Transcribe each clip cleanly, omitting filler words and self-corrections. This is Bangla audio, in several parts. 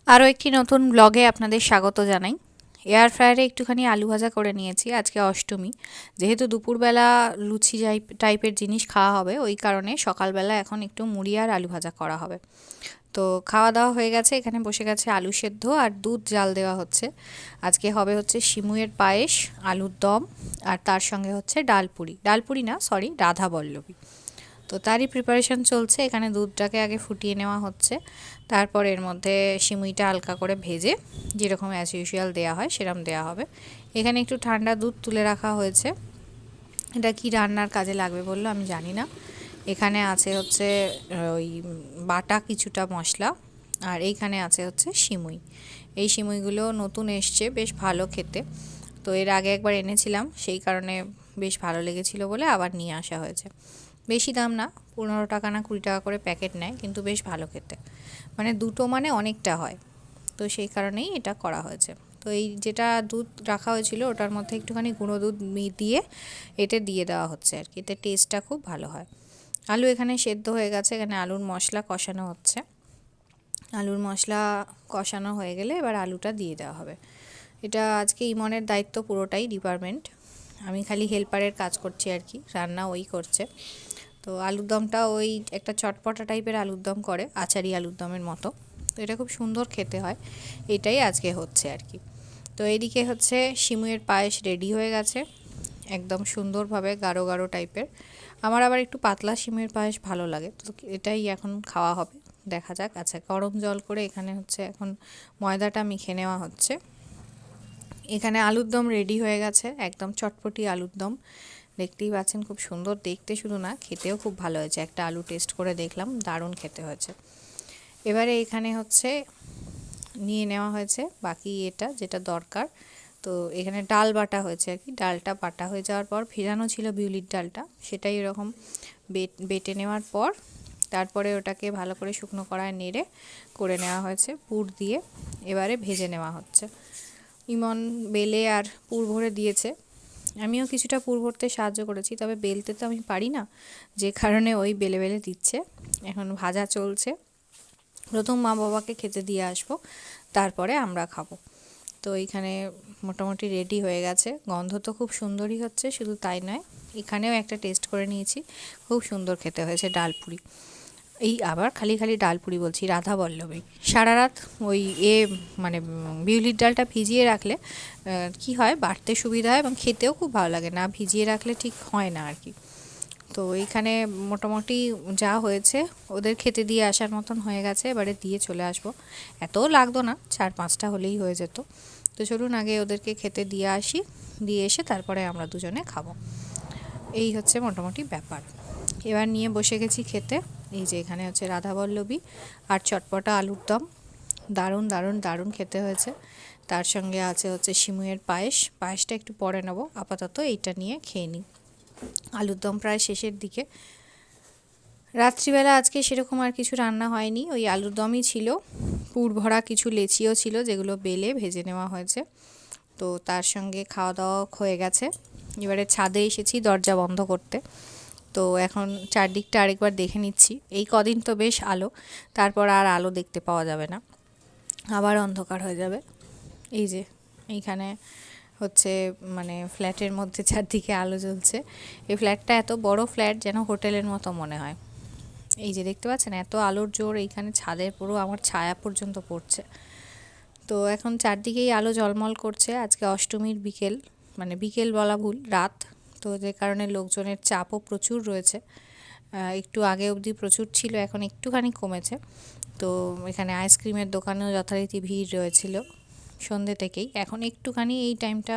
আরও একটি নতুন ব্লগে আপনাদের স্বাগত জানাই। এয়ার ফ্রায়ারে একটুখানি আলু ভাজা করে নিয়েছি। আজকে অষ্টমী, যেহেতু দুপুরবেলা লুচি টাইপের জিনিস খাওয়া হবে, ওই কারণে সকালবেলা এখন একটু মুড়ি আর আলু ভাজা করা হবে। তো খাওয়া দাওয়া হয়ে গেছে, এখানে বসে গেছে আলু সেদ্ধ আর দুধ জাল দেওয়া হচ্ছে। আজকে হবে হচ্ছে সিমুয়ের পায়েস, আলুর দম, আর তার সঙ্গে হচ্ছে ডালপুরি না সরি রাধা বল্লভী। তো তারই প্রিপারেশন চলছে। এখানে দুধটাকে আগে ফুটিয়ে নেওয়া হচ্ছে, তারপর এর মধ্যে সিমুইটা হালকা করে ভেজে যেরকম অ্যাজ ইউজুয়াল দেওয়া হয় সেরকম দেওয়া হবে। এখানে একটু ঠান্ডা দুধ তুলে রাখা হয়েছে। এটা কি রান্নার কাজে লাগবে বললো আমি জানি না। এখানে আছে হচ্ছে ওই বাটা কিছুটা মশলা, আর এইখানে আছে হচ্ছে সিমুই। এই সিমুইগুলো নতুন এসছে, বেশ ভালো খেতে। তো এর আগে একবার এনেছিলাম, সেই কারণে বেশ ভালো লেগেছিলো বলে আবার নিয়ে আসা হয়েছে। বেশি দাম না, 15 টাকা না 20 টাকা করে প্যাকেট নেয়, কিন্তু বেশ ভালো খেতে। মানে দুটো মানে অনেকটা হয়, তো সেই কারণেই এটা করা হয়েছে। তো এই যেটা দুধ রাখা হয়েছিল ওটার মধ্যে একটুখানি গুঁড়ো দুধ দিয়ে এতে দিয়ে দেওয়া হচ্ছে আর কি, এতে টেস্টটা খুব ভালো হয়। আলু এখানে সেদ্ধ হয়ে গেছে, এখানে আলুর মশলা কষানো হচ্ছে। আলুর মশলা কষানো হয়ে গেলে এবার আলুটা দিয়ে দেওয়া হবে। এটা আজকে ইমনের দায়িত্ব পুরোটাই, ডিপার্টমেন্ট। আমি খালি হেল্পারের কাজ করছি আর কি, রান্না ওই করছে। তো আলুর দমটা ওই একটা চটপটা টাইপের আলুর দম করে, আচারি আলুর দমের মতো। তো এটা খুব সুন্দর খেতে হয়, এটাই আজকে হচ্ছে আর কি। তো এদিকে হচ্ছে সিমুয়ের পায়েস রেডি হয়ে গেছে, একদম সুন্দরভাবে গাঢ় গাঢ় টাইপের। আমার আবার একটু পাতলা সিমুয়ের পায়েস ভালো লাগে, তো এটাই এখন খাওয়া হবে। দেখা যাক। আচ্ছা, গরম জল করে এখানে হচ্ছে এখন ময়দাটা মেখে নেওয়া হচ্ছে। এখানে আলুর দম রেডি হয়ে গেছে, একদম চটপটি আলুর দম। দেখতেই পাচ্ছেন খুব সুন্দর দেখতে, শুধু না খেতেও খুব ভালো হয়েছে। একটা আলু টেস্ট করে দেখলাম, দারুণ খেতে হয়েছে। এবারে এখানে হচ্ছে নিয়ে নেওয়া হয়েছে বাকি এটা যেটা দরকার। তো এখানে ডাল বাটা হয়েছে আর কি, ডালটা বাটা হয়ে যাওয়ার পর ভেজানো ছিল বিউলির ডালটা, সেটাই এরকম বেটে নেওয়ার পর তারপরে ওটাকে ভালো করে শুকনো কড়ায় নেড়ে করে নেওয়া হয়েছে পুর দিয়ে। এবারে ভেজে নেওয়া হচ্ছে। ইমন বেলে আর পুর ভরে দিয়েছে, আমিও কিছুটা পুর ভরতে সাহায্য করেছি, তবে বেলতে তো আমি পারি না, যে কারণে ওই বেলে বেলে দিচ্ছে। এখন ভাজা চলছে, প্রথম মা বাবাকে খেতে দিয়ে আসবো, তারপরে আমরা খাবো। তো এইখানে মোটামুটি রেডি হয়ে গেছে, গন্ধ তো খুব সুন্দরই হচ্ছে। শুধু তাই নয়, এখানেও একটা টেস্ট করে নিয়েছি, খুব সুন্দর খেতে হয়েছে ডালপুরি। এই আবার খালি খালি ডালপুরি বলছি, রাধা বল্লভী। সারা রাত ওই মানে বিউলির ডালটা ভিজিয়ে রাখলে কি হয়, বাড়তে সুবিধা হয় এবং খেতেও খুব ভালো লাগে। না ভিজিয়ে রাখলে ঠিক হয় না আর কি। তো এইখানে মোটামুটি যা হয়েছে ওদের খেতে দিয়ে আসার মতন হয়ে গেছে, এবারে দিয়ে চলে আসবো। এতও লাগতো না, 4-5টা হলেই হয়ে যেত। তো চলুন আগে ওদেরকে খেতে দিয়ে আসি, দিয়ে এসে তারপরে আমরা দুজনে খাবো। এই হচ্ছে মোটামুটি ব্যাপার। এবার নিয়ে বসে গেছি খেতে। এই যে এখানে হচ্ছে রাধা বল্লভী আর চটপটা আলুর দম, দারুণ দারুণ দারুণ খেতে হয়েছে। তার সঙ্গে আছে হচ্ছে সিমুয়ের পায়েসটা একটু পরে নেব, আপাতত এইটা নিয়ে খেয়ে নিই। আলুর দম প্রায় শেষের দিকে। রাত্রিবেলা আজকে সেরকম আর কিছু রান্না হয়নি, ওই আলুর দমই ছিল। পুর ভরা কিছু লেচিও ছিল, যেগুলো বেলে ভেজে নেওয়া হয়েছে। তো তার সঙ্গে খাওয়া দাওয়া হয়ে গেছে। এবারে ছাদে এসেছি দরজা বন্ধ করতে। তো এখন চারদিকটা আরেকবার দেখে নিচ্ছি। এই কদিন তো বেশ আলো, তারপর আর আলো দেখতে পাওয়া যাবে না, আবার অন্ধকার হয়ে যাবে। এই যে এইখানে হচ্ছে মানে ফ্ল্যাটের মধ্যে চারদিকে আলো জ্বলছে। এই ফ্ল্যাটটা এত বড় ফ্ল্যাট, যেন হোটেলের মতো মনে হয়। এই যে দেখতে পাচ্ছেন এত আলোর জোর, এইখানে ছাদের পুরো আমার ছায়া পর্যন্ত পড়ছে। তো এখন চারদিকেই আলো ঝলমল করছে। আজকে অষ্টমীর বিকেল, মানে বিকেল বলা ভুল, রাত। তো যে কারণে লোকজনের চাপও প্রচুর রয়েছে। একটু আগে অবধি প্রচুর ছিল, এখন একটুখানি কমেছে। তো এখানে আইসক্রিমের দোকানেও যথারীতি ভিড় রয়েছিল সন্ধ্যে থেকেই, এখন একটুখানি এই টাইমটা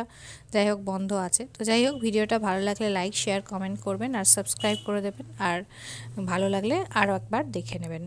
যাই হোক বন্ধ আছে। তো যাই হোক, ভিডিওটা ভালো লাগলে লাইক শেয়ার কমেন্ট করবেন আর সাবস্ক্রাইব করে দেবেন, আর ভালো লাগলে আরও একবার দেখে নেবেন।